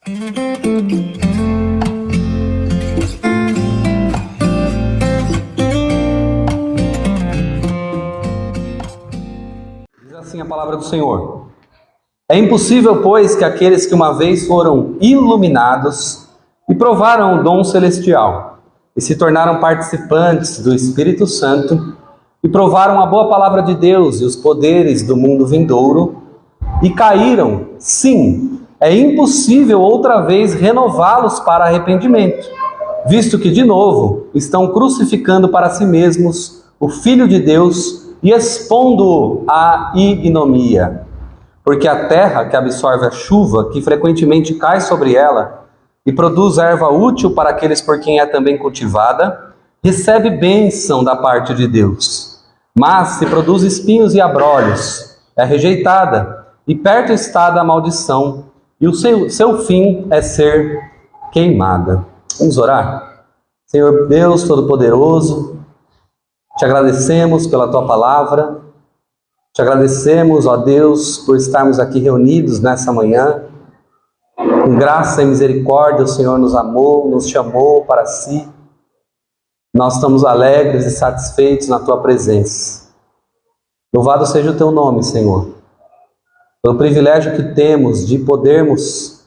Diz assim a palavra do Senhor: é impossível, pois, que aqueles que uma vez foram iluminados e provaram o dom celestial, e se tornaram participantes do Espírito Santo, e provaram a boa palavra de Deus e os poderes do mundo vindouro, e caíram, sim, é impossível outra vez renová-los para arrependimento, visto que, de novo, estão crucificando para si mesmos o Filho de Deus e expondo-o à ignomia. Porque a terra que absorve a chuva, que frequentemente cai sobre ela, e produz erva útil para aqueles por quem é também cultivada, recebe bênção da parte de Deus. Mas se produz espinhos e abrolhos, é rejeitada, e perto está da maldição, e o seu fim é ser queimada. Vamos orar? Senhor Deus Todo-Poderoso, te agradecemos pela tua palavra, te agradecemos, ó Deus, por estarmos aqui reunidos nessa manhã. Com graça e misericórdia, o Senhor nos amou, nos chamou para si. Nós estamos alegres e satisfeitos na tua presença. Louvado seja o teu nome, Senhor, pelo privilégio que temos de podermos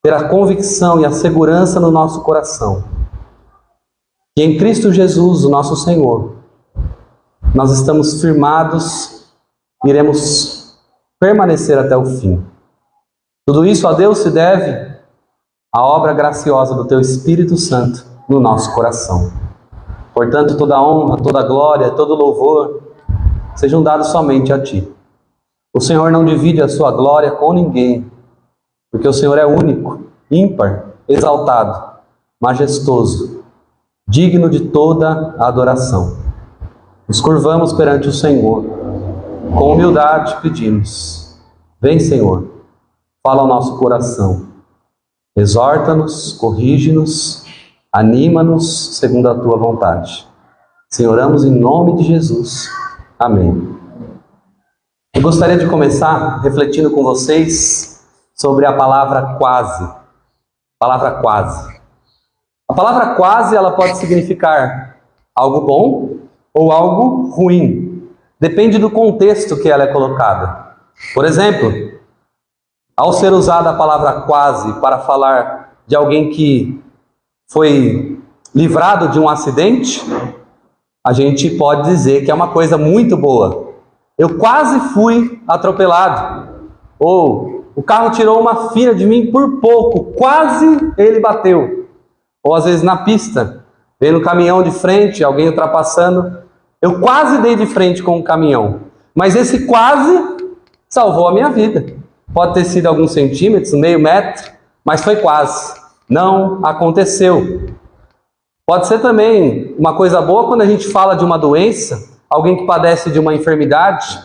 ter a convicção e a segurança no nosso coração que em Cristo Jesus, o nosso Senhor, nós estamos firmados e iremos permanecer até o fim. Tudo isso, a Deus, se deve à obra graciosa do Teu Espírito Santo no nosso coração. Portanto, toda honra, toda glória, todo louvor sejam dados somente a Ti. O Senhor não divide a sua glória com ninguém, porque o Senhor é único, ímpar, exaltado, majestoso, digno de toda a adoração. Nos curvamos perante o Senhor, com humildade pedimos: vem, Senhor, fala ao nosso coração, exorta-nos, corrige-nos, anima-nos segundo a Tua vontade. Senhor, oramos em nome de Jesus. Amém. Eu gostaria de começar refletindo com vocês sobre a palavra quase. Palavra quase. A palavra quase, ela pode significar algo bom ou algo ruim. Depende do contexto que ela é colocada. Por exemplo, ao ser usada a palavra quase para falar de alguém que foi livrado de um acidente, a gente pode dizer que é uma coisa muito boa. Eu quase fui atropelado. Ou o carro tirou uma fina de mim por pouco, quase ele bateu. Ou às vezes na pista, vendo o caminhão de frente, alguém ultrapassando, eu quase dei de frente com o caminhão. Mas esse quase salvou a minha vida. Pode ter sido alguns centímetros, meio metro, mas foi quase. Não aconteceu. Pode ser também uma coisa boa quando a gente fala de uma doença, alguém que padece de uma enfermidade.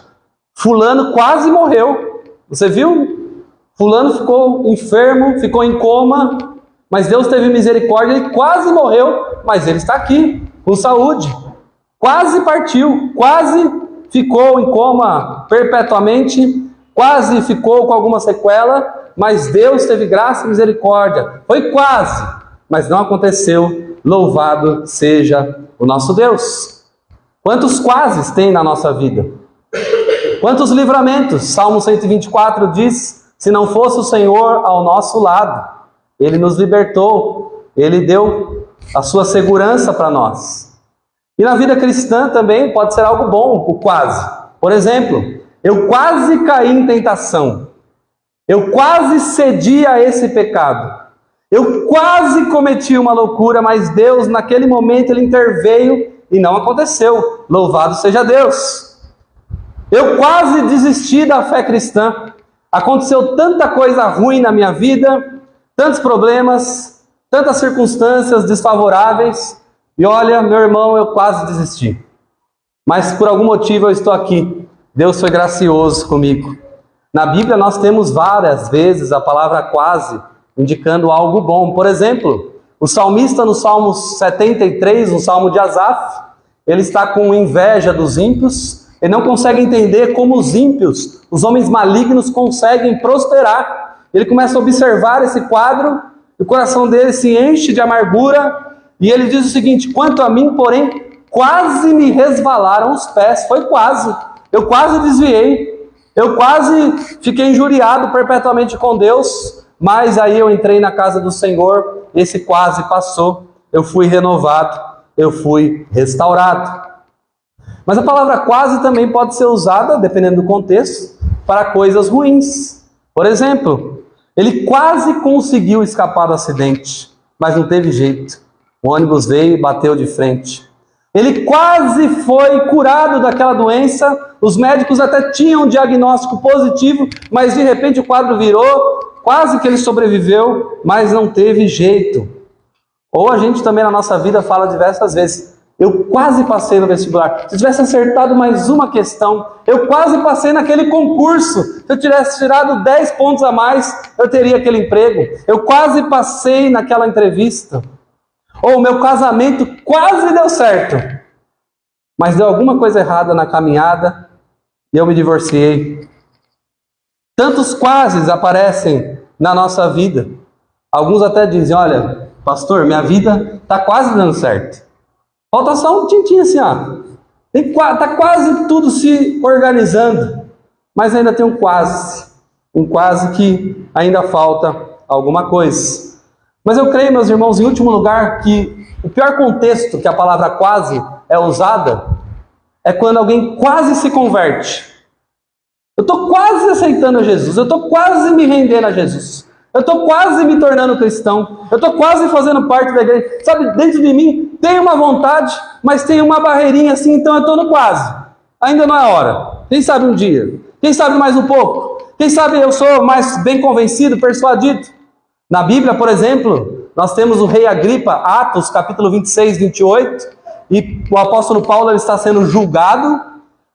Fulano quase morreu. Você viu? Fulano ficou enfermo, ficou em coma, mas Deus teve misericórdia, ele quase morreu, mas ele está aqui, com saúde. Quase partiu, quase ficou em coma perpetuamente, quase ficou com alguma sequela, mas Deus teve graça e misericórdia. Foi quase, mas não aconteceu. Louvado seja o nosso Deus. Quantos quases tem na nossa vida? Quantos livramentos? Salmo 124 diz: se não fosse o Senhor ao nosso lado, Ele nos libertou, Ele deu a sua segurança para nós. E na vida cristã também pode ser algo bom, o quase. Por exemplo, eu quase caí em tentação. Eu quase cedi a esse pecado. Eu quase cometi uma loucura, mas Deus, naquele momento, Ele interveio e não aconteceu. Louvado seja Deus. Eu quase desisti da fé cristã. Aconteceu tanta coisa ruim na minha vida, tantos problemas, tantas circunstâncias desfavoráveis. E olha, meu irmão, eu quase desisti. Mas por algum motivo eu estou aqui. Deus foi gracioso comigo. Na Bíblia nós temos várias vezes a palavra quase, indicando algo bom. Por exemplo, o salmista no Salmo 73, no Salmo de Asaf, ele está com inveja dos ímpios. Ele não consegue entender como os ímpios, os homens malignos, conseguem prosperar. Ele começa a observar esse quadro, o coração dele se enche de amargura, e ele diz o seguinte: quanto a mim, porém, quase me resvalaram os pés. Foi quase. Eu quase desviei. Eu quase fiquei injuriado perpetuamente com Deus. Mas aí eu entrei na casa do Senhor. Esse quase passou. Eu fui renovado. Eu fui restaurado. Mas a palavra quase também pode ser usada, dependendo do contexto, para coisas ruins. Por exemplo, ele quase conseguiu escapar do acidente, mas não teve jeito. O ônibus veio e bateu de frente. Ele quase foi curado daquela doença, os médicos até tinham um diagnóstico positivo, mas de repente o quadro virou, quase que ele sobreviveu, mas não teve jeito. Ou a gente também na nossa vida fala diversas vezes: eu quase passei no vestibular, se eu tivesse acertado mais uma questão, eu quase passei naquele concurso, se eu tivesse tirado 10 pontos a mais, eu teria aquele emprego, eu quase passei naquela entrevista. Ou o meu casamento quase deu certo, mas deu alguma coisa errada na caminhada e eu me divorciei. Tantos quases aparecem na nossa vida. Alguns até dizem: olha, pastor, minha vida está quase dando certo. Falta só um tintim assim, ó. Está quase tudo se organizando, mas ainda tem um quase que ainda falta alguma coisa. Mas eu creio, meus irmãos, em último lugar, que o pior contexto que a palavra quase é usada é quando alguém quase se converte. Eu estou quase aceitando a Jesus, eu estou quase me rendendo a Jesus, eu estou quase me tornando cristão, eu estou quase fazendo parte da igreja. Sabe, dentro de mim tem uma vontade, mas tem uma barreirinha assim, então eu estou no quase. Ainda não é a hora. Quem sabe um dia? Quem sabe mais um pouco? Quem sabe eu sou mais bem convencido, persuadido? Na Bíblia, por exemplo, nós temos o rei Agripa, Atos, capítulo 26, 28, e o apóstolo Paulo ele está sendo julgado,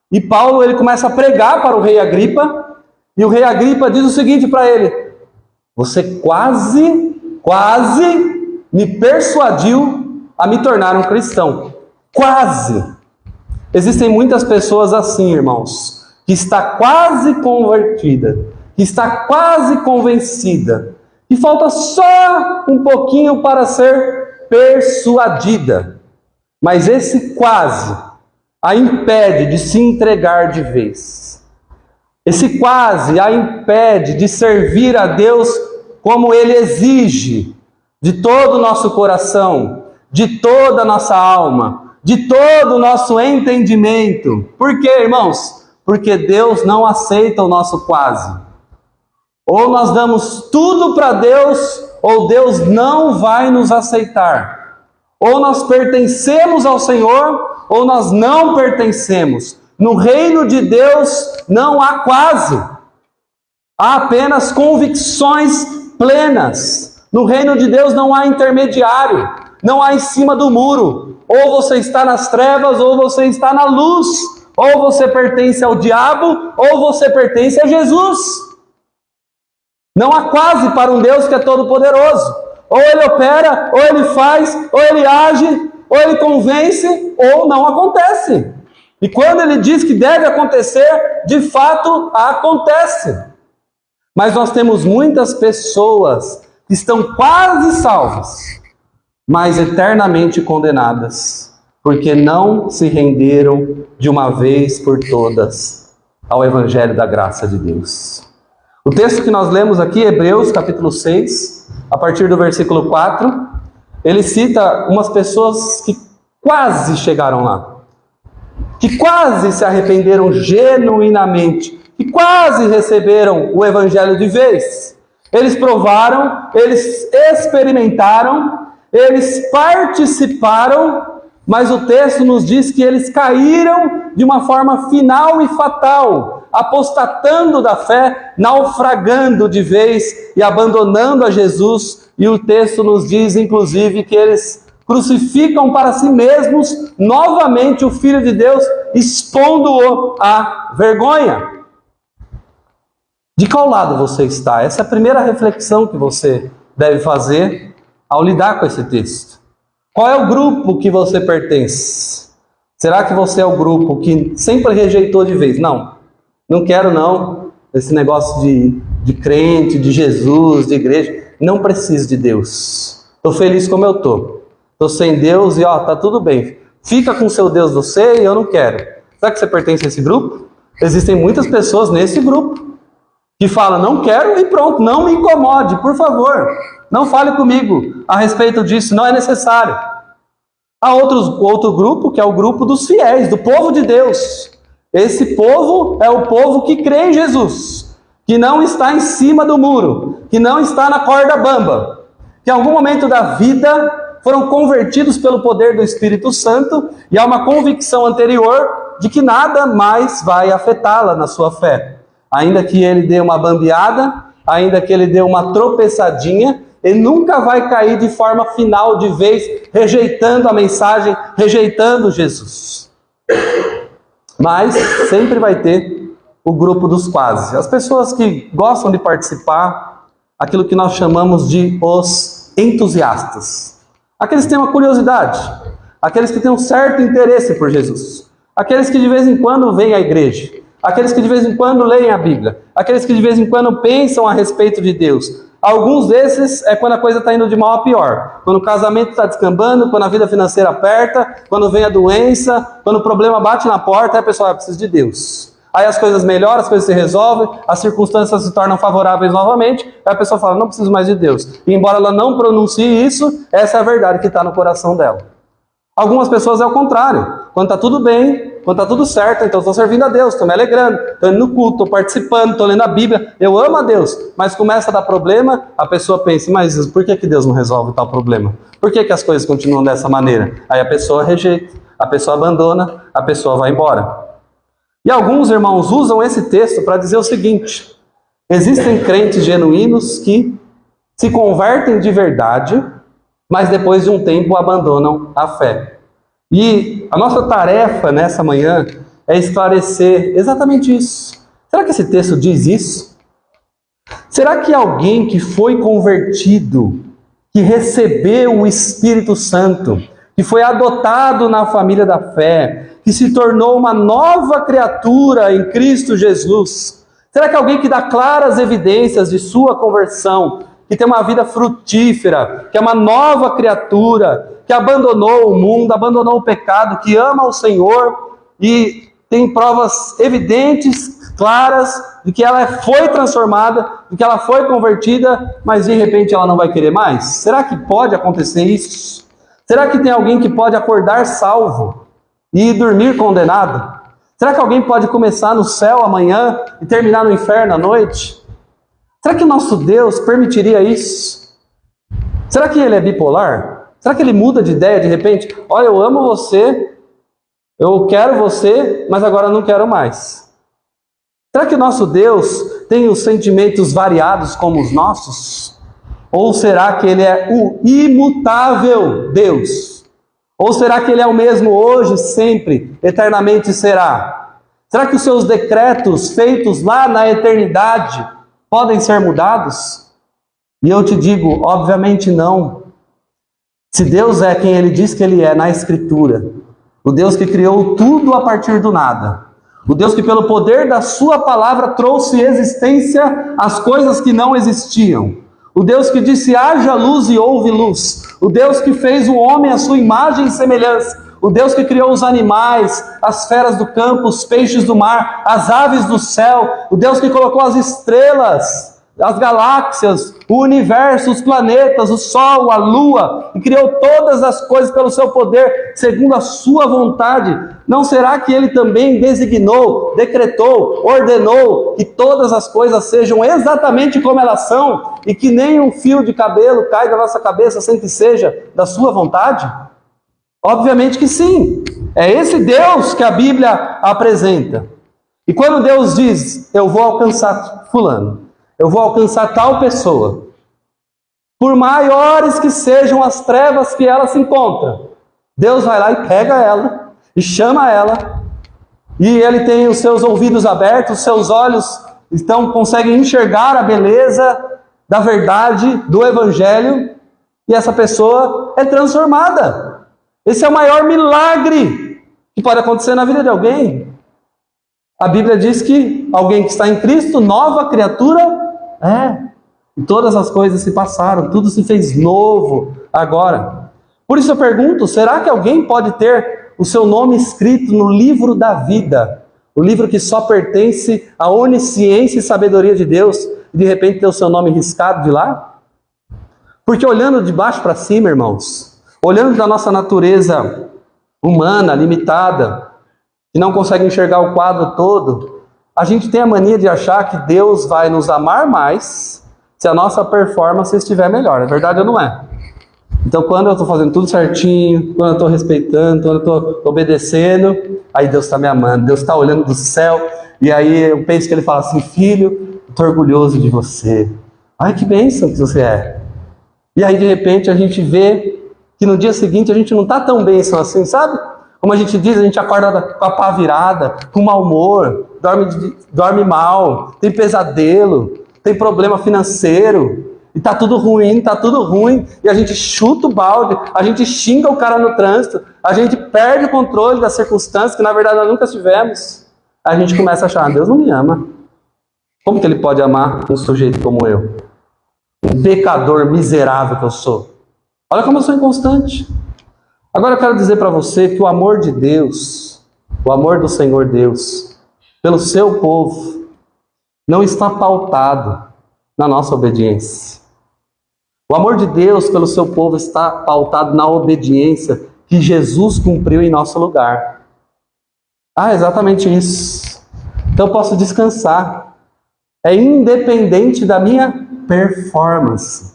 e Paulo ele começa a pregar para o rei Agripa, e o rei Agripa diz o seguinte para ele: você quase me persuadiu a me tornar um cristão. Quase. Existem muitas pessoas assim, irmãos, que está quase convertida, que está quase convencida, e falta só um pouquinho para ser persuadida. Mas esse quase a impede de se entregar de vez. Esse quase a impede de servir a Deus como Ele exige, de todo o nosso coração, de toda a nossa alma, de todo o nosso entendimento. Por quê, irmãos? Porque Deus não aceita o nosso quase. Ou nós damos tudo para Deus, ou Deus não vai nos aceitar. Ou nós pertencemos ao Senhor, ou nós não pertencemos. No reino de Deus não há quase. Há apenas convicções plenas. No reino de Deus não há intermediário, não há em cima do muro. Ou você está nas trevas, ou você está na luz. Ou você pertence ao diabo, ou você pertence a Jesus. Não há quase para um Deus que é todo-poderoso. Ou Ele opera, ou Ele faz, ou Ele age, ou Ele convence, ou não acontece. E quando Ele diz que deve acontecer, de fato acontece. Mas nós temos muitas pessoas que estão quase salvas, mas eternamente condenadas, porque não se renderam de uma vez por todas ao Evangelho da graça de Deus. O texto que nós lemos aqui, Hebreus capítulo 6, a partir do versículo 4, ele cita umas pessoas que quase chegaram lá, que quase se arrependeram genuinamente, que quase receberam o Evangelho de vez. Eles provaram, eles experimentaram, eles participaram, mas o texto nos diz que eles caíram de uma forma final e fatal, apostatando da fé, naufragando de vez e abandonando a Jesus. E o texto nos diz, inclusive, que eles crucificam para si mesmos novamente o Filho de Deus, expondo-o à vergonha. De qual lado você está? Essa é a primeira reflexão que você deve fazer ao lidar com esse texto. Qual é o grupo que você pertence? Será que você é o grupo que sempre rejeitou de vez? Não quero não, esse negócio de de crente, de Jesus, de igreja. Não preciso de Deus. Estou feliz como eu estou. Estou sem Deus e tá tudo bem. Fica com seu Deus você e eu não quero. Será que você pertence a esse grupo? Existem muitas pessoas nesse grupo que falam, não quero e pronto, não me incomode, por favor. Não fale comigo a respeito disso, não é necessário. Há outro grupo, que é o grupo dos fiéis, do povo de Deus. Esse povo é o povo que crê em Jesus, que não está em cima do muro, que não está na corda bamba, que em algum momento da vida foram convertidos pelo poder do Espírito Santo e há uma convicção anterior de que nada mais vai afetá-la na sua fé. Ainda que ele dê uma bambeada, ainda que ele dê uma tropeçadinha, ele nunca vai cair de forma final de vez, rejeitando a mensagem, rejeitando Jesus. Mas sempre vai ter o grupo dos quase. As pessoas que gostam de participar, aquilo que nós chamamos de os entusiastas. Aqueles que têm uma curiosidade, aqueles que têm um certo interesse por Jesus, aqueles que de vez em quando vêm à igreja, aqueles que de vez em quando leem a Bíblia, aqueles que de vez em quando pensam a respeito de Deus. Alguns desses é quando a coisa está indo de mal a pior, quando o casamento está descambando, quando a vida financeira aperta, quando vem a doença, quando o problema bate na porta, aí a pessoa precisa de Deus. Aí as coisas melhoram, as coisas se resolvem, as circunstâncias se tornam favoráveis novamente, aí a pessoa fala, não preciso mais de Deus. E embora ela não pronuncie isso, essa é a verdade que está no coração dela. Algumas pessoas é o contrário. Quando está tudo bem, quando está tudo certo, então estou servindo a Deus, estou me alegrando, estou indo no culto, estou participando, estou lendo a Bíblia, eu amo a Deus. Mas começa a dar problema, a pessoa pensa, mas por que Deus não resolve tal problema? Por que as coisas continuam dessa maneira? Aí a pessoa rejeita, a pessoa abandona, a pessoa vai embora. E alguns irmãos usam esse texto para dizer o seguinte: existem crentes genuínos que se convertem de verdade, mas depois de um tempo abandonam a fé. E a nossa tarefa nessa manhã é esclarecer exatamente isso. Será que esse texto diz isso? Será que alguém que foi convertido, que recebeu o Espírito Santo, que foi adotado na família da fé, que se tornou uma nova criatura em Cristo Jesus, será que alguém que dá claras evidências de sua conversão, que tem uma vida frutífera, que é uma nova criatura, que abandonou o mundo, abandonou o pecado, que ama o Senhor e tem provas evidentes, claras, de que ela foi transformada, de que ela foi convertida, mas de repente ela não vai querer mais? Será que pode acontecer isso? Será que tem alguém que pode acordar salvo e dormir condenado? Será que alguém pode começar no céu amanhã e terminar no inferno à noite? Será que o nosso Deus permitiria isso? Será que ele é bipolar? Será que ele muda de ideia de repente? Olha, eu amo você, eu quero você, mas agora não quero mais. Será que o nosso Deus tem os sentimentos variados como os nossos? Ou será que ele é o imutável Deus? Ou será que ele é o mesmo hoje, sempre, eternamente será? Será que os seus decretos feitos lá na eternidade podem ser mudados? E eu te digo, obviamente não. Se Deus é quem Ele diz que Ele é na Escritura, o Deus que criou tudo a partir do nada, o Deus que pelo poder da sua palavra trouxe existência às coisas que não existiam, o Deus que disse haja luz e houve luz, o Deus que fez o homem à sua imagem e semelhança, o Deus que criou os animais, as feras do campo, os peixes do mar, as aves do céu, o Deus que colocou as estrelas, as galáxias, o universo, os planetas, o sol, a lua, e criou todas as coisas pelo seu poder, segundo a sua vontade. Não será que ele também designou, decretou, ordenou que todas as coisas sejam exatamente como elas são, e que nem um fio de cabelo cai da nossa cabeça sem que seja da sua vontade? Obviamente que sim. É esse Deus que a Bíblia apresenta. E quando Deus diz, eu vou alcançar fulano, eu vou alcançar tal pessoa, por maiores que sejam as trevas que ela se encontra, Deus vai lá e pega ela, e chama ela, e Ele tem os seus ouvidos abertos, os seus olhos então conseguem enxergar a beleza da verdade, do Evangelho, e essa pessoa é transformada. Esse é o maior milagre que pode acontecer na vida de alguém. A Bíblia diz que alguém que está em Cristo, nova criatura E todas as coisas se passaram, tudo se fez novo agora. Por isso eu pergunto, será que alguém pode ter o seu nome escrito no livro da vida? O livro que só pertence à onisciência e sabedoria de Deus, e de repente ter o seu nome riscado de lá? Porque olhando de baixo para cima, irmãos, olhando da nossa natureza humana, limitada, que não consegue enxergar o quadro todo, a gente tem a mania de achar que Deus vai nos amar mais se a nossa performance estiver melhor. É verdade ou não é? Então, quando eu estou fazendo tudo certinho, quando eu estou respeitando, quando eu estou obedecendo, aí Deus está me amando, Deus está olhando do céu, e aí eu penso que Ele fala assim: filho, estou orgulhoso de você. Ai, que bênção que você é. E aí, de repente, a gente vê que no dia seguinte a gente não está tão bênção assim, sabe? Como a gente diz, a gente acorda com a pá virada, com mau humor, dorme mal, tem pesadelo, tem problema financeiro, e tá tudo ruim, e a gente chuta o balde, a gente xinga o cara no trânsito, a gente perde o controle das circunstâncias que na verdade nós nunca tivemos. A gente começa a achar: Deus não me ama. Como que Ele pode amar um sujeito como eu? Um pecador miserável que eu sou. Olha como eu sou inconstante. Agora eu quero dizer para você que o amor de Deus, o amor do Senhor Deus, pelo seu povo, não está pautado na nossa obediência. O amor de Deus pelo seu povo está pautado na obediência que Jesus cumpriu em nosso lugar. Exatamente isso. Então eu posso descansar. É independente da minha performance.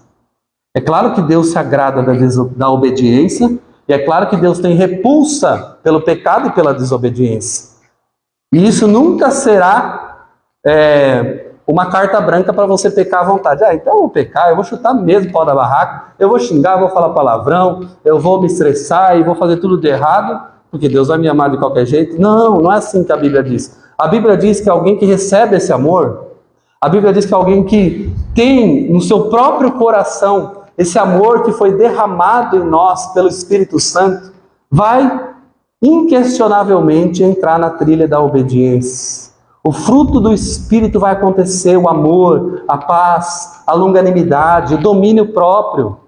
É claro que Deus se agrada da obediência, e é claro que Deus tem repulsa pelo pecado e pela desobediência. E isso nunca será uma carta branca para você pecar à vontade. Então eu vou pecar, eu vou chutar mesmo o pau da barraca, eu vou xingar, eu vou falar palavrão, eu vou me estressar e vou fazer tudo de errado, porque Deus vai me amar de qualquer jeito. Não é assim que a Bíblia diz. A Bíblia diz que alguém que recebe esse amor, a Bíblia diz que alguém que tem no seu próprio coração esse amor que foi derramado em nós pelo Espírito Santo, vai inquestionavelmente entrar na trilha da obediência. O fruto do Espírito vai acontecer: o amor, a paz, a longanimidade, o domínio próprio.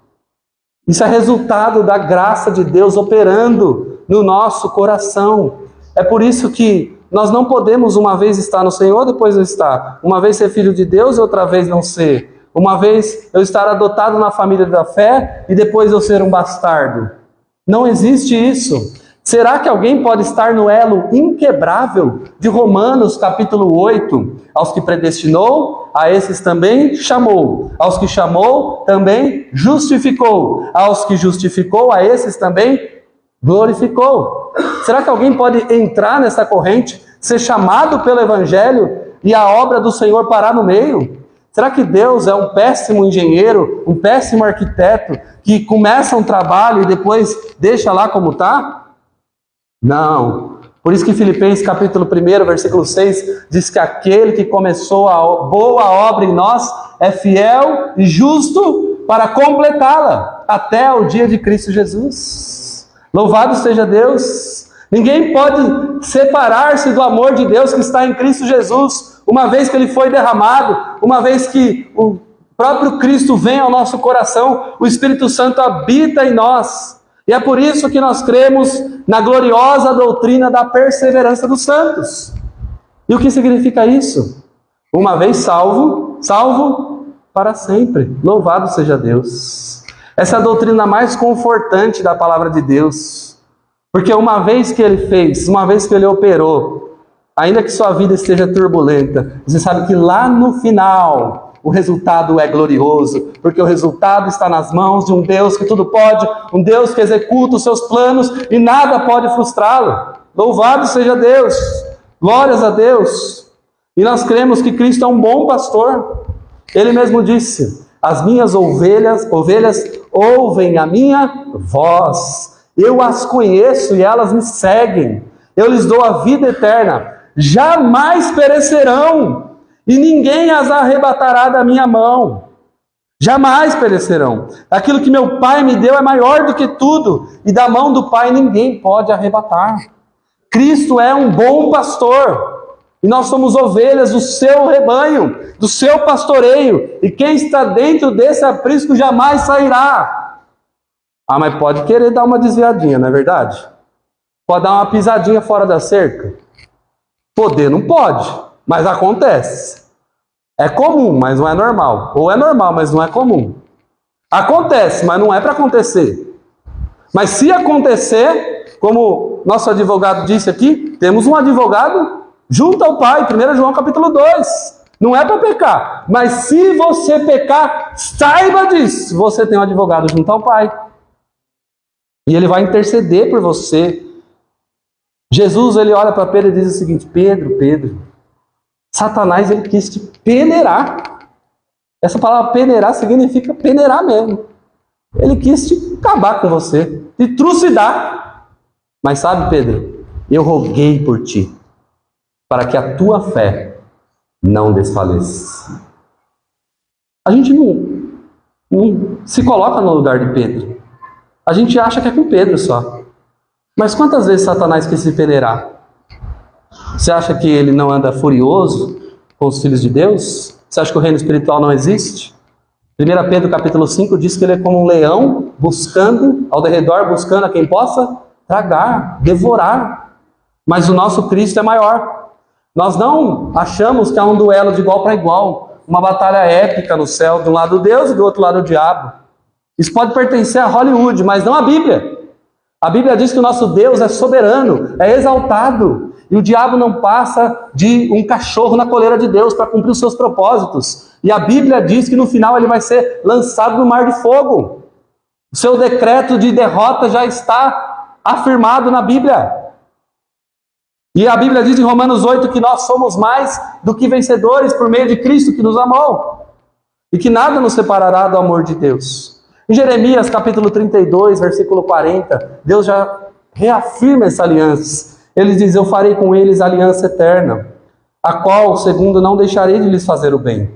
Isso é resultado da graça de Deus operando no nosso coração. É por isso que nós não podemos uma vez estar no Senhor, depois não estar. Uma vez ser filho de Deus e outra vez não ser. Uma vez eu estar adotado na família da fé e depois eu ser um bastardo. Não existe isso. Será que alguém pode estar no elo inquebrável de Romanos capítulo 8? Aos que predestinou, a esses também chamou. Aos que chamou, também justificou. Aos que justificou, a esses também glorificou. Será que alguém pode entrar nessa corrente, ser chamado pelo Evangelho e a obra do Senhor parar no meio? Será que Deus é um péssimo engenheiro, um péssimo arquiteto, que começa um trabalho e depois deixa lá como está? Não. Por isso que Filipenses capítulo 1, versículo 6, diz que aquele que começou a boa obra em nós é fiel e justo para completá-la até o dia de Cristo Jesus. Louvado seja Deus! Ninguém pode separar-se do amor de Deus que está em Cristo Jesus, uma vez que Ele foi derramado, uma vez que o próprio Cristo vem ao nosso coração, o Espírito Santo habita em nós. E é por isso que nós cremos na gloriosa doutrina da perseverança dos santos. E o que significa isso? Uma vez salvo, salvo para sempre. Louvado seja Deus. Essa é a doutrina mais confortante da palavra de Deus. Porque uma vez que Ele fez, uma vez que Ele operou, ainda que sua vida esteja turbulenta, você sabe que lá no final o resultado é glorioso, porque o resultado está nas mãos de um Deus que tudo pode, um Deus que executa os seus planos e nada pode frustrá-lo. Louvado seja Deus, glórias a Deus. E nós cremos que Cristo é um bom pastor. Ele mesmo disse: as minhas ovelhas ouvem a minha voz, eu as conheço e elas me seguem, eu lhes dou a vida eterna, jamais perecerão, e ninguém as arrebatará da minha mão. Jamais perecerão. Aquilo que meu Pai me deu é maior do que tudo, e da mão do Pai ninguém pode arrebatar. Cristo é um bom pastor. E nós somos ovelhas do seu rebanho, do seu pastoreio. E quem está dentro desse aprisco jamais sairá. Ah, mas pode querer dar uma desviadinha, não é verdade? Pode dar uma pisadinha fora da cerca? Poder não pode, mas acontece. É comum, mas não é normal. Ou é normal, mas não é comum. Acontece, mas não é para acontecer. Mas se acontecer, como nosso advogado disse aqui, temos um advogado junto ao Pai, 1 João capítulo 2. Não é para pecar, mas se você pecar, saiba disso, você tem um advogado junto ao Pai. E ele vai interceder por você. Jesus, ele olha para Pedro e diz o seguinte: Pedro, Satanás, ele quis te peneirar. Essa palavra peneirar significa peneirar mesmo. Ele quis te acabar com você, te trucidar. Mas sabe, Pedro, eu roguei por ti, para que a tua fé não desfaleça. A gente não se coloca no lugar de Pedro. A gente acha que é com Pedro só. Mas quantas vezes Satanás quis se peneirar? Você acha que ele não anda furioso com os filhos de Deus? Você acha que o reino espiritual não existe? 1 Pedro capítulo 5 diz que ele é como um leão buscando, ao derredor, buscando a quem possa tragar, devorar. Mas o nosso Cristo é maior. Nós não achamos que há um duelo de igual para igual, uma batalha épica no céu, de um lado Deus e do outro lado o diabo. Isso pode pertencer a Hollywood, mas não a Bíblia. A Bíblia diz que o nosso Deus é soberano, é exaltado. E o diabo não passa de um cachorro na coleira de Deus para cumprir os seus propósitos. E a Bíblia diz que no final ele vai ser lançado no mar de fogo. O seu decreto de derrota já está afirmado na Bíblia. E a Bíblia diz em Romanos 8 que nós somos mais do que vencedores por meio de Cristo que nos amou. E que nada nos separará do amor de Deus. Em Jeremias capítulo 32, versículo 40, Deus já reafirma essa aliança. Ele diz: eu farei com eles aliança eterna, a qual, segundo, não deixarei de lhes fazer o bem.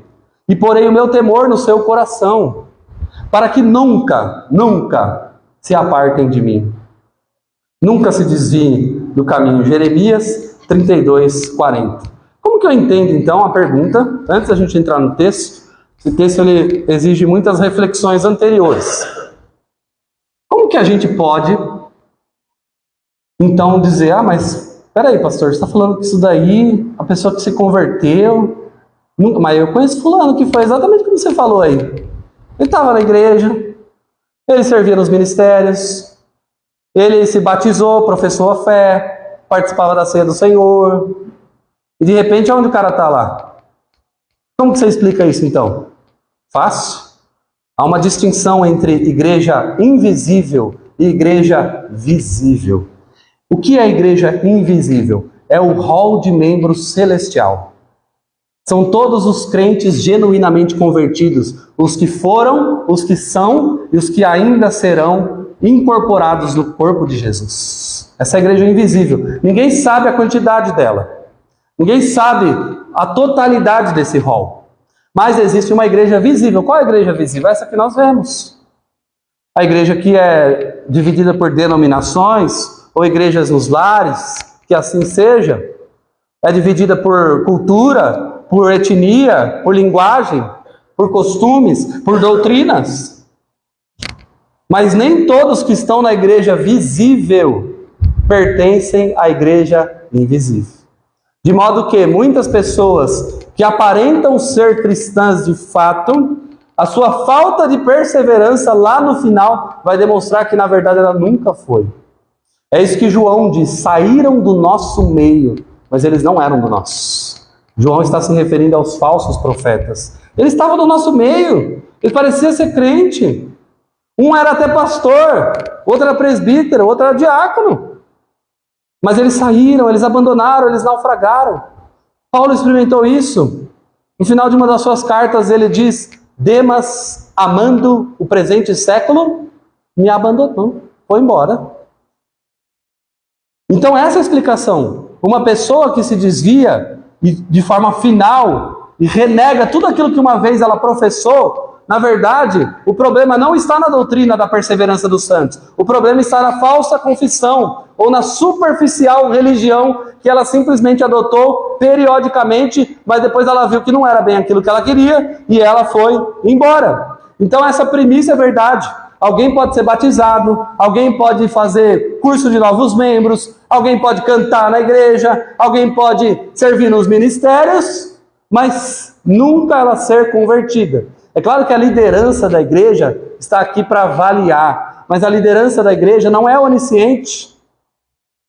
E porei o meu temor no seu coração, para que nunca se apartem de mim. Nunca se desviem do caminho. Jeremias 32, 40. Como que eu entendo, então, a pergunta, antes da gente entrar no texto? Esse texto ele exige muitas reflexões anteriores. Como que a gente pode, então, dizer: ah, mas peraí, pastor, você está falando que isso daí, a pessoa que se converteu, mas eu conheço fulano que foi exatamente como você falou aí. Ele estava na igreja, ele servia nos ministérios, ele se batizou, professou a fé, participava da ceia do Senhor, e de repente, onde o cara está lá? Como que você explica isso, então? Fácil. Há uma distinção entre igreja invisível e igreja visível. O que é a igreja invisível? É o hall de membros celestial. São todos os crentes genuinamente convertidos, os que foram, os que são e os que ainda serão incorporados no corpo de Jesus. Essa é a igreja invisível. Ninguém sabe a quantidade dela. Ninguém sabe a totalidade desse rol. Mas existe uma igreja visível. Qual é a igreja visível? Essa que nós vemos. A igreja que é dividida por denominações, ou igrejas nos lares, que assim seja. É dividida por cultura, por etnia, por linguagem, por costumes, por doutrinas. Mas nem todos que estão na igreja visível pertencem à igreja invisível. De modo que muitas pessoas que aparentam ser cristãs de fato, a sua falta de perseverança lá no final vai demonstrar que na verdade ela nunca foi. É isso que João diz: saíram do nosso meio, mas eles não eram do nosso. João está se referindo aos falsos profetas. Eles estavam do nosso meio, eles pareciam ser crente. Um era até pastor, outro era presbítero, outro era diácono. Mas eles saíram, eles abandonaram, eles naufragaram. Paulo experimentou isso. No final de uma das suas cartas ele diz: Demas, amando o presente século, me abandonou, foi embora. Então essa é a explicação. Uma pessoa que se desvia de forma final e renega tudo aquilo que uma vez ela professou, na verdade, o problema não está na doutrina da perseverança dos santos. O problema está na falsa confissão. ou na superficial religião que ela simplesmente adotou periodicamente, mas depois ela viu que não era bem aquilo que ela queria e ela foi embora. Então essa premissa é verdade. Alguém pode ser batizado, alguém pode fazer curso de novos membros, alguém pode cantar na igreja, alguém pode servir nos ministérios, mas nunca ela ser convertida. É claro que a liderança da igreja está aqui para avaliar, mas a liderança da igreja não é onisciente.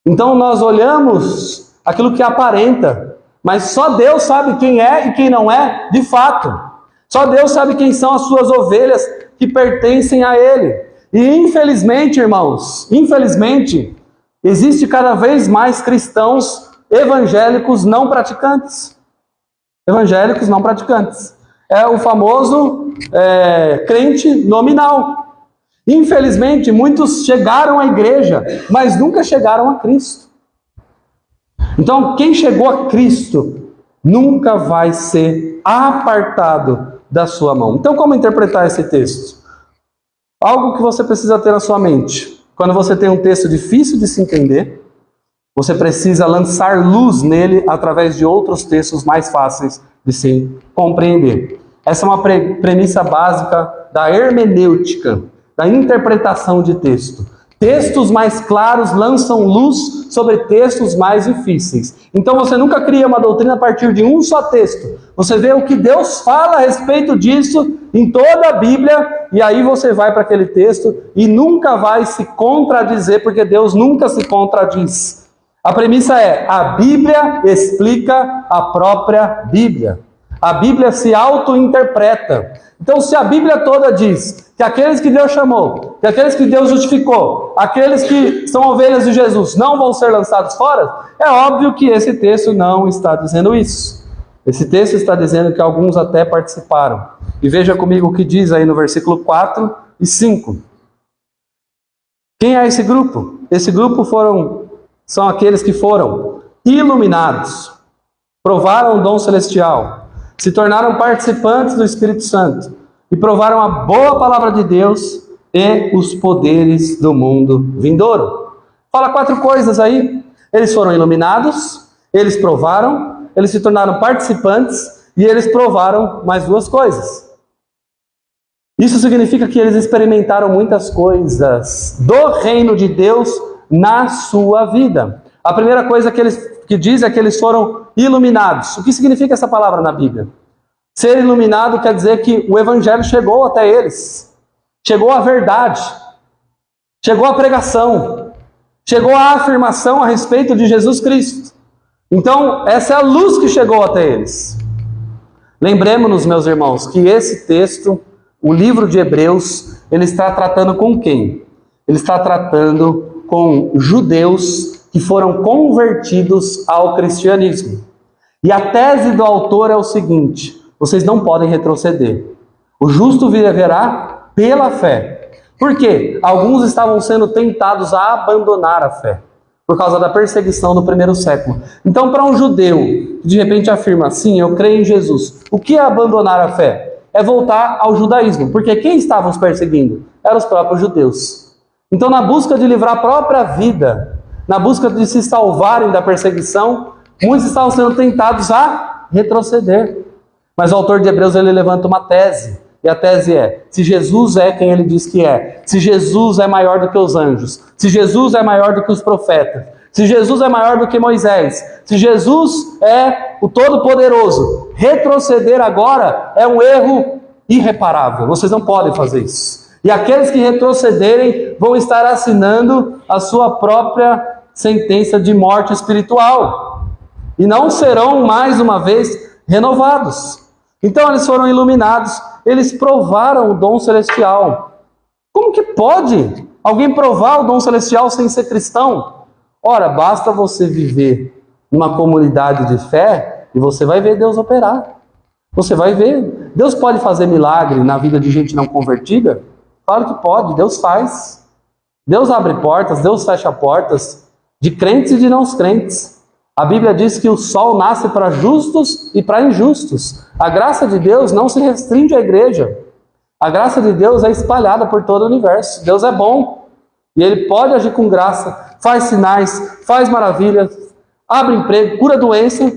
Então nós olhamos aquilo que aparenta, mas só Deus sabe quem é e quem não é de fato. Só Deus sabe quem são as suas ovelhas que pertencem a Ele. E infelizmente, irmãos, existe cada vez mais cristãos evangélicos não praticantes. Evangélicos não praticantes. É o famoso crente nominal. Infelizmente, muitos chegaram à igreja, mas nunca chegaram a Cristo. Então, quem chegou a Cristo nunca vai ser apartado da sua mão. Então, como interpretar esse texto? Algo que você precisa ter na sua mente. Quando você tem um texto difícil de se entender, você precisa lançar luz nele através de outros textos mais fáceis de se compreender. Essa é uma premissa básica da hermenêutica, da interpretação de texto. Textos mais claros lançam luz sobre textos mais difíceis. Então você nunca cria uma doutrina a partir de um só texto. Você vê o que Deus fala a respeito disso em toda a Bíblia, e aí você vai para aquele texto e nunca vai se contradizer, porque Deus nunca se contradiz. A premissa é: a Bíblia explica a própria Bíblia. A Bíblia se auto-interpreta. Então, se a Bíblia toda diz que aqueles que Deus chamou, que aqueles que Deus justificou, aqueles que são ovelhas de Jesus não vão ser lançados fora, é óbvio que esse texto não está dizendo isso. Esse texto está dizendo que alguns até participaram. E veja comigo o que diz aí no versículo 4 e 5. Quem é esse grupo? Esse grupo são aqueles que foram iluminados, provaram o dom celestial, se tornaram participantes do Espírito Santo e provaram a boa palavra de Deus e os poderes do mundo vindouro. Fala 4 coisas aí. Eles foram iluminados, eles provaram, eles se tornaram participantes e eles provaram mais 2 coisas. Isso significa que eles experimentaram muitas coisas do reino de Deus na sua vida. A primeira coisa que diz é que eles foram iluminados. O que significa essa palavra na Bíblia? Ser iluminado quer dizer que o Evangelho chegou até eles. Chegou a verdade. Chegou a pregação. Chegou a afirmação a respeito de Jesus Cristo. Então, essa é a luz que chegou até eles. Lembremos-nos, meus irmãos, que esse texto, o livro de Hebreus, ele está tratando com quem? Ele está tratando com judeus que foram convertidos ao cristianismo. E a tese do autor é o seguinte: vocês não podem retroceder. O justo viverá pela fé. Por quê? Alguns estavam sendo tentados a abandonar a fé, por causa da perseguição do primeiro século. Então, para um judeu que de repente afirma, sim, eu creio em Jesus, o que é abandonar a fé? É voltar ao judaísmo, porque quem estava os perseguindo? Eram os próprios judeus. Então, na busca de livrar a própria vida, na busca de se salvarem da perseguição, muitos estavam sendo tentados a retroceder. Mas o autor de Hebreus, ele levanta uma tese. E a tese é: se Jesus é quem ele diz que é, se Jesus é maior do que os anjos, se Jesus é maior do que os profetas, se Jesus é maior do que Moisés, se Jesus é o Todo-Poderoso, retroceder agora é um erro irreparável. Vocês não podem fazer isso. E aqueles que retrocederem vão estar assinando a sua própria sentença de morte espiritual. E não serão mais uma vez renovados. Então eles foram iluminados, eles provaram o dom celestial. Como que pode alguém provar o dom celestial sem ser cristão? Ora, basta você viver numa comunidade de fé e você vai ver Deus operar. Você vai ver. Deus pode fazer milagre na vida de gente não convertida? Claro que pode, Deus faz. Deus abre portas, Deus fecha portas de crentes e de não crentes. A Bíblia diz que o sol nasce para justos e para injustos. A graça de Deus não se restringe à igreja. A graça de Deus é espalhada por todo o universo. Deus é bom. E Ele pode agir com graça, faz sinais, faz maravilhas, abre emprego, cura doença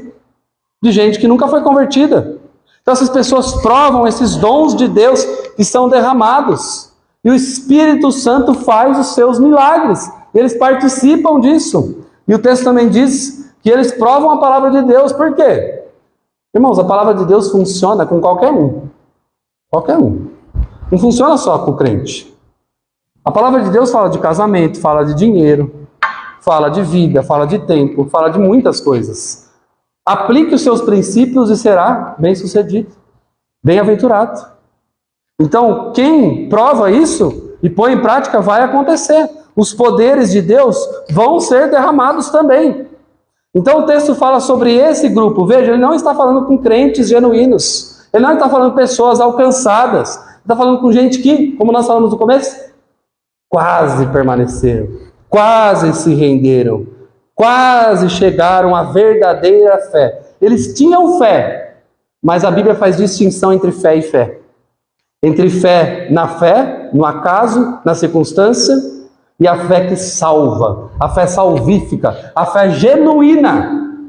de gente que nunca foi convertida. Então essas pessoas provam esses dons de Deus que são derramados. E o Espírito Santo faz os seus milagres. Eles participam disso. E o texto também diz que eles provam a palavra de Deus. Por quê? Irmãos, a palavra de Deus funciona com qualquer um. Qualquer um. Não funciona só com o crente. A palavra de Deus fala de casamento, fala de dinheiro, fala de vida, fala de tempo, fala de muitas coisas. Aplique os seus princípios e será bem-sucedido, bem-aventurado. Então, quem prova isso e põe em prática, vai acontecer. Os poderes de Deus vão ser derramados também. Então o texto fala sobre esse grupo. Veja, ele não está falando com crentes genuínos. Ele não está falando com pessoas alcançadas. Ele está falando com gente que, como nós falamos no começo, quase permaneceram, quase se renderam, quase chegaram à verdadeira fé. Eles tinham fé, mas a Bíblia faz distinção entre fé e fé. Entre fé, no acaso, na circunstância, e a fé que salva, a fé salvífica, a fé genuína.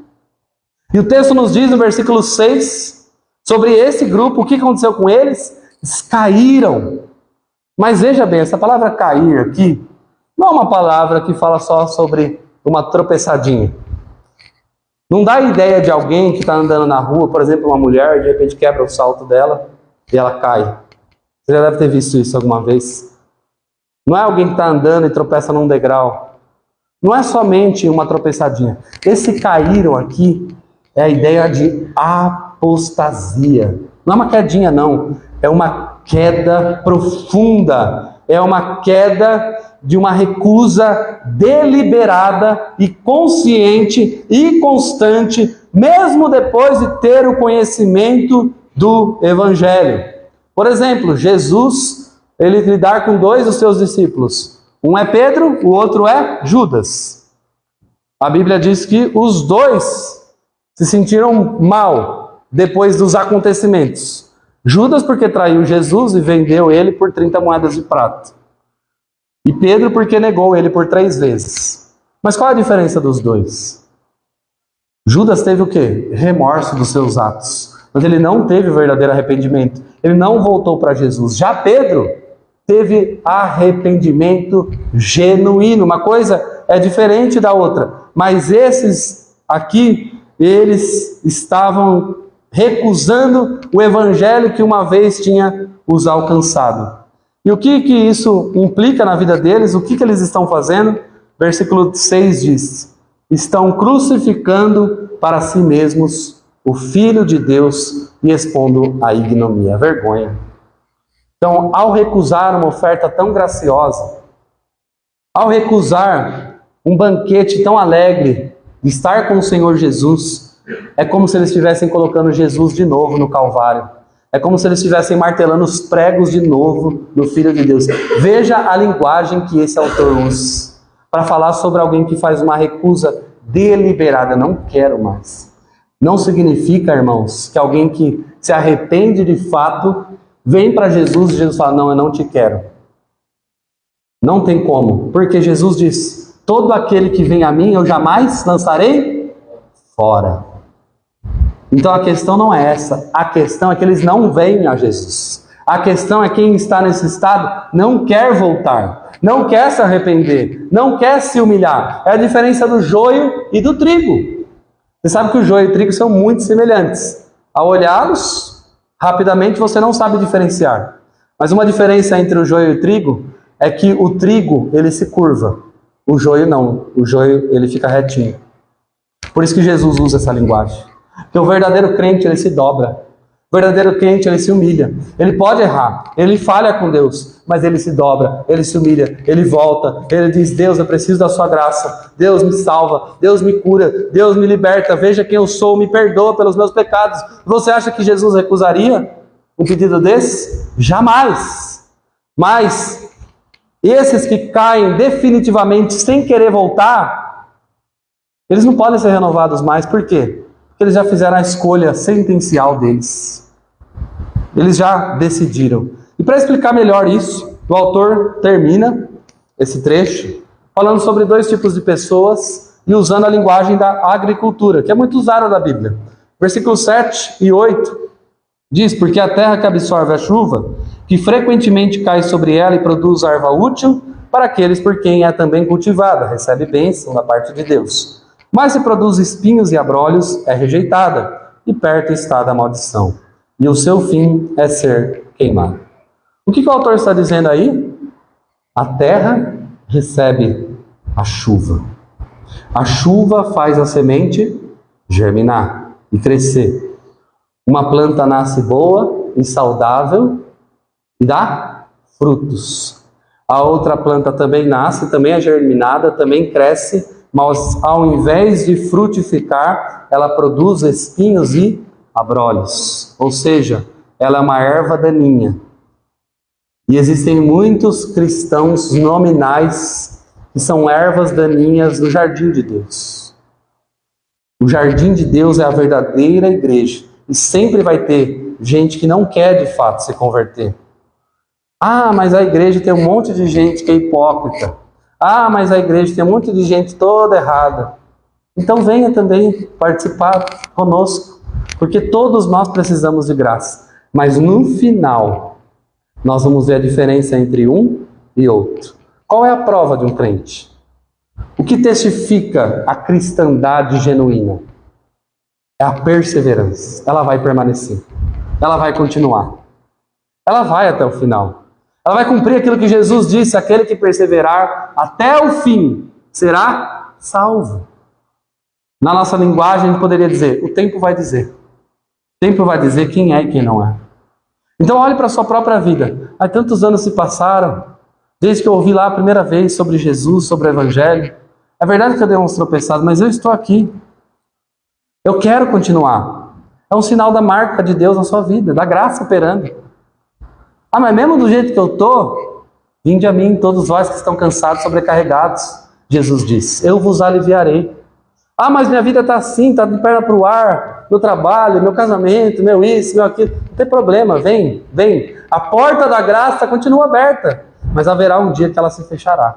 E o texto nos diz no versículo 6, sobre esse grupo, o que aconteceu com eles? Eles caíram. Mas veja bem, essa palavra cair aqui, não é uma palavra que fala só sobre uma tropeçadinha. Não dá a ideia de alguém que está andando na rua, por exemplo, uma mulher, de repente quebra o salto dela e ela cai. Você já deve ter visto isso alguma vez. Não é alguém que está andando e tropeça num degrau. Não é somente uma tropeçadinha. Esse caíram aqui é a ideia de apostasia. Não é uma quedinha, não. É uma queda profunda. É uma queda de uma recusa deliberada e consciente e constante, mesmo depois de ter o conhecimento do Evangelho. Por exemplo, Jesus, ele lidar com dois dos seus discípulos. Um é Pedro, o outro é Judas. A Bíblia diz que os dois se sentiram mal depois dos acontecimentos. Judas porque traiu Jesus e vendeu ele por 30 moedas de prata. E Pedro porque negou ele por 3 vezes. Mas qual é a diferença dos dois? Judas teve o quê? Remorso dos seus atos. Mas ele não teve verdadeiro arrependimento. Ele não voltou para Jesus. Já Pedro teve arrependimento genuíno. Uma coisa é diferente da outra. Mas esses aqui, eles estavam recusando o evangelho que uma vez tinha os alcançado. E o que isso implica na vida deles? O que eles estão fazendo? Versículo 6 diz: estão crucificando para si mesmos o Filho de Deus e expondo a ignomia, a vergonha. Então, ao recusar uma oferta tão graciosa, ao recusar um banquete tão alegre, de estar com o Senhor Jesus, é como se eles estivessem colocando Jesus de novo no Calvário. É como se eles estivessem martelando os pregos de novo no Filho de Deus. Veja a linguagem que esse autor usa para falar sobre alguém que faz uma recusa deliberada. Não quero mais. Não significa, irmãos, que alguém que se arrepende de fato vem para Jesus e Jesus fala: não, eu não te quero. Não tem como. Porque Jesus diz: todo aquele que vem a mim eu jamais lançarei fora. Então a questão não é essa. A questão é que eles não vêm a Jesus. A questão é quem está nesse estado não quer voltar, não quer se arrepender, não quer se humilhar. É a diferença do joio e do trigo. Você sabe que o joio e o trigo são muito semelhantes. Ao olhá-los, rapidamente você não sabe diferenciar. Mas uma diferença entre o joio e o trigo é que o trigo, ele se curva. O joio não. O joio, ele fica retinho. Por isso que Jesus usa essa linguagem. Porque o verdadeiro crente, ele se dobra. O verdadeiro crente, ele se humilha. Ele pode errar, ele falha com Deus, mas ele se dobra, ele se humilha, ele volta, ele diz: Deus, eu preciso da sua graça, Deus me salva, Deus me cura, Deus me liberta, veja quem eu sou, me perdoa pelos meus pecados. Você acha que Jesus recusaria um pedido desse? Jamais. Mas esses que caem definitivamente sem querer voltar, eles não podem ser renovados mais. Por quê? Porque eles já fizeram a escolha sentencial deles. Eles já decidiram. E para explicar melhor isso, o autor termina esse trecho, falando sobre dois tipos de pessoas e usando a linguagem da agricultura, que é muito usada na Bíblia. Versículos 7 e 8 diz: porque a terra que absorve a chuva, que frequentemente cai sobre ela e produz erva útil, para aqueles por quem é também cultivada, recebe bênção da parte de Deus. Mas se produz espinhos e abrolhos, é rejeitada, e perto está da maldição, e o seu fim é ser queimado. O que o autor está dizendo aí? A terra recebe a chuva. A chuva faz a semente germinar e crescer. Uma planta nasce boa e saudável e dá frutos. A outra planta também nasce, também é germinada, também cresce, mas ao invés de frutificar, ela produz espinhos e abrolhos. Ou seja, ela é uma erva daninha. E existem muitos cristãos nominais que são ervas daninhas no jardim de Deus. O jardim de Deus é a verdadeira igreja. E sempre vai ter gente que não quer de fato se converter. Ah, mas a igreja tem um monte de gente que é hipócrita. Ah, mas a igreja tem um monte de gente toda errada. Então venha também participar conosco, porque todos nós precisamos de graça. Mas no final, nós vamos ver a diferença entre um e outro. Qual é a prova de um crente? O que testifica a cristandade genuína? É a perseverança. Ela vai permanecer. Ela vai continuar. Ela vai até o final. Ela vai cumprir aquilo que Jesus disse: aquele que perseverar até o fim será salvo. Na nossa linguagem, a gente poderia dizer: o tempo vai dizer. O tempo vai dizer quem é e quem não é. Então olhe para a sua própria vida. Há tantos anos se passaram, desde que eu ouvi lá a primeira vez sobre Jesus, sobre o Evangelho. É verdade que eu dei uns tropeçados, mas eu estou aqui. Eu quero continuar. É um sinal da marca de Deus na sua vida, da graça operando. Ah, mas mesmo do jeito que eu estou, vinde a mim todos vós que estão cansados, sobrecarregados. Jesus diz: eu vos aliviarei. Ah, mas minha vida está assim, está de perna para o ar, meu trabalho, meu casamento, meu isso, meu aquilo. Não tem problema, vem. A porta da graça continua aberta, mas haverá um dia que ela se fechará.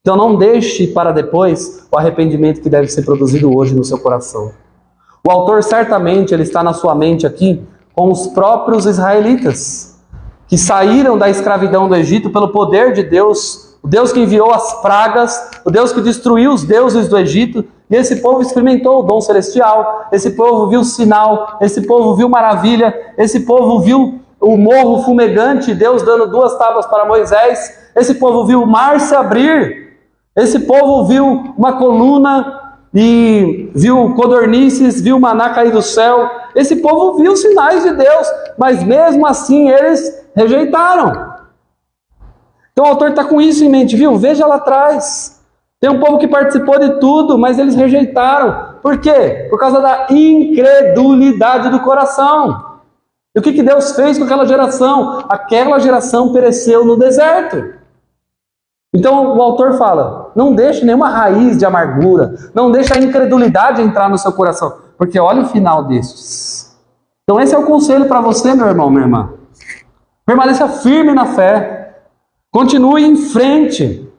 Então não deixe para depois o arrependimento que deve ser produzido hoje no seu coração. O autor certamente ele está na sua mente aqui com os próprios israelitas, que saíram da escravidão do Egito pelo poder de Deus, o Deus que enviou as pragas, o Deus que destruiu os deuses do Egito, e esse povo experimentou o dom celestial, esse povo viu sinal, esse povo viu maravilha, esse povo viu o morro fumegante, Deus dando 2 tábuas para Moisés, esse povo viu o mar se abrir, esse povo viu uma coluna e viu codornizes, viu maná cair do céu. Esse povo viu sinais de Deus, mas mesmo assim eles rejeitaram. Então o autor está com isso em mente, viu? Veja lá atrás. Tem um povo que participou de tudo, mas eles rejeitaram. Por quê? Por causa da incredulidade do coração. E o que Deus fez com aquela geração? Aquela geração pereceu no deserto. Então o autor fala: não deixe nenhuma raiz de amargura, não deixe a incredulidade entrar no seu coração, porque olha o final destes. Então esse é o conselho para você, meu irmão, minha irmã. Permaneça firme na fé, continue em frente,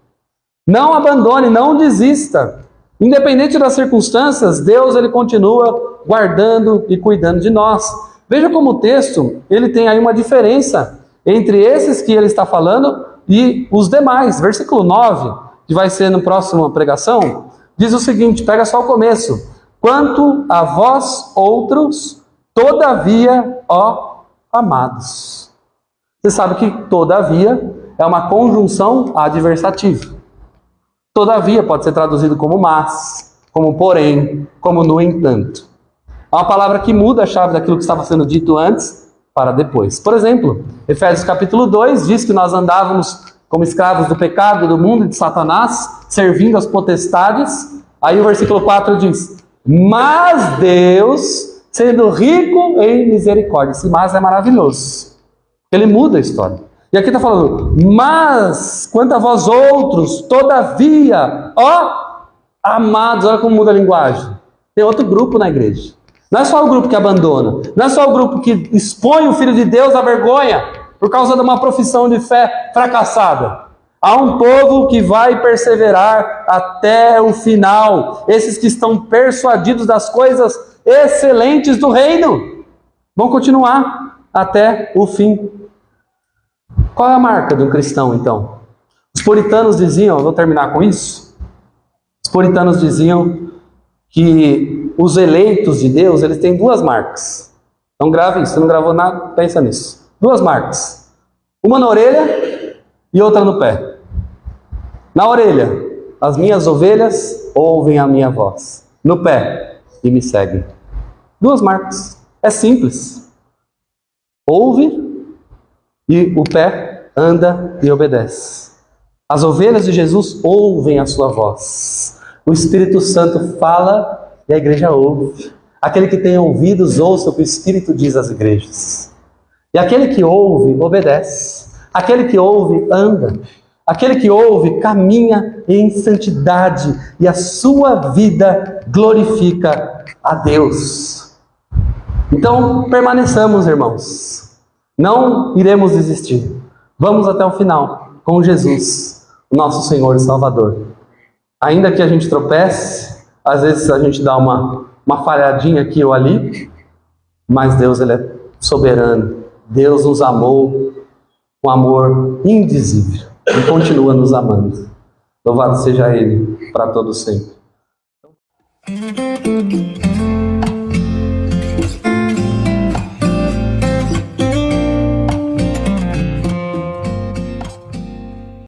não abandone, não desista. Independente das circunstâncias, Deus ele continua guardando e cuidando de nós. Veja como o texto ele tem aí uma diferença entre esses que ele está falando e os demais. Versículo 9, que vai ser na próxima pregação, diz o seguinte, pega só o começo: quanto a vós outros, todavia, ó amados. Você sabe que todavia é uma conjunção adversativa. Todavia pode ser traduzido como mas, como porém, como no entanto. É uma palavra que muda a chave daquilo que estava sendo dito antes para depois. Por exemplo, Efésios capítulo 2 diz que nós andávamos como escravos do pecado, do mundo e de Satanás, servindo as potestades. Aí o versículo 4 diz: mas Deus, sendo rico em misericórdia. Esse mas é maravilhoso. Ele muda a história. E aqui está falando: mas quanto a vós outros, todavia, ó amados. Olha como muda a linguagem. Tem outro grupo na igreja. Não é só o grupo que abandona, não é só o grupo que expõe o Filho de Deus à vergonha por causa de uma profissão de fé fracassada. Há um povo que vai perseverar até o final. Esses que estão persuadidos das coisas excelentes do reino vão continuar até o fim. Qual é a marca de um cristão, então? Os puritanos diziam, eu vou terminar com isso. Os puritanos diziam que os eleitos de Deus, eles têm duas marcas. Então grave isso, se não gravou nada, pensa nisso. Duas marcas. Uma na orelha e outra no pé. Na orelha, as minhas ovelhas ouvem a minha voz. No pé, e me seguem. Duas marcas. É simples. Ouve e o pé anda e obedece. As ovelhas de Jesus ouvem a sua voz. O Espírito Santo fala e a igreja ouve. Aquele que tem ouvidos, ouça o que o Espírito diz às igrejas. E aquele que ouve, obedece. Aquele que ouve, anda. Aquele que ouve, caminha em santidade. E a sua vida glorifica a Deus. Então, permaneçamos, irmãos. Não iremos desistir. Vamos até o final com Jesus, o nosso Senhor e Salvador. Ainda que a gente tropece, às vezes a gente dá uma falhadinha aqui ou ali, mas Deus, Ele é soberano. Deus nos amou com amor indizível e continua nos amando. Louvado seja Ele para todo sempre.